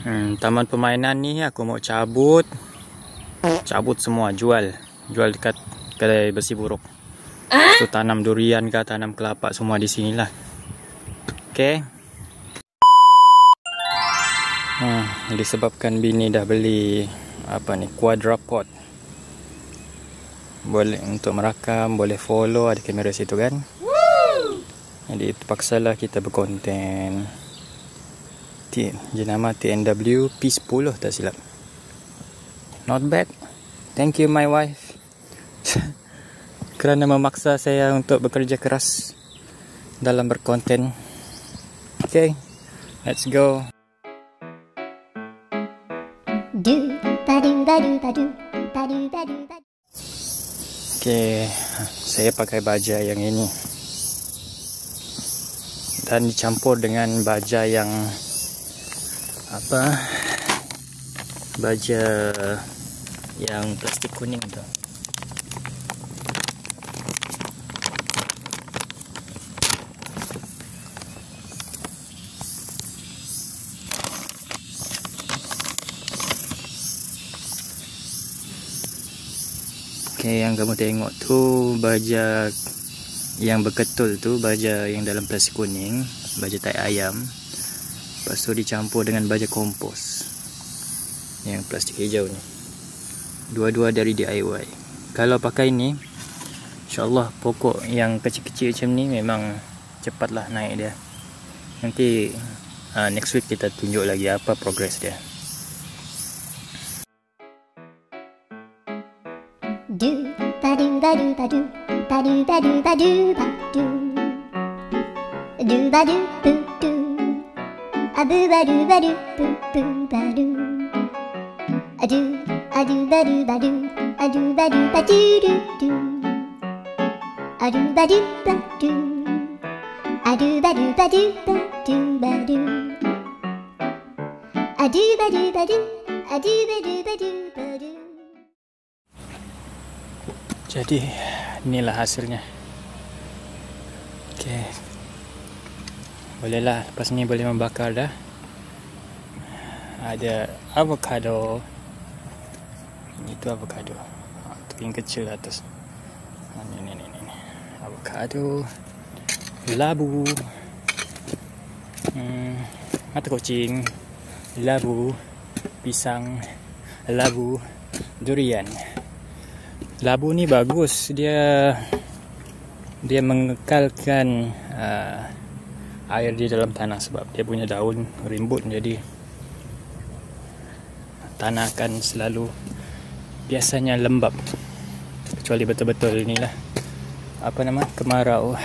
Taman permainan ni aku mau cabut semua, jual dekat kedai besi buruk. So tanam durian ke, tanam kelapa semua di sinilah. Okey. Disebabkan bini dah beli quadrupod. Boleh untuk merakam, boleh follow, ada kamera situ kan. Jadi terpaksalah kita berkonten. Jenama TNW P10 tak silap. Not bad. Thank you my wife kerana memaksa saya untuk bekerja keras dalam berkonten. Okay, let's go. Okay, saya pakai baja yang ini dan dicampur dengan baja yang baja yang plastik kuning tu. Okay, yang kamu tengok tu baja yang berketul tu, baja yang dalam plastik kuning, baja tai ayam. Lepas tu dicampur dengan baja kompos yang plastik hijau ni. Dua-dua dari DIY. Kalau pakai ni, InsyaAllah pokok yang kecil-kecil macam ni memang cepatlah naik dia. Nanti next week kita tunjuk lagi apa progress dia. Jadi inilah hasilnya. Okay, bolehlah lepas ni boleh membakar dah. Ada avocado. Itu avocado. Tu yang kecil atas. Ni. Avocado, labu, mata kucing, labu, pisang, labu, durian. Labu ni bagus, dia mengekalkan air di dalam tanah sebab dia punya daun rimbun, jadi tanah akan selalu biasanya lembab, kecuali betul-betul inilah kemarau.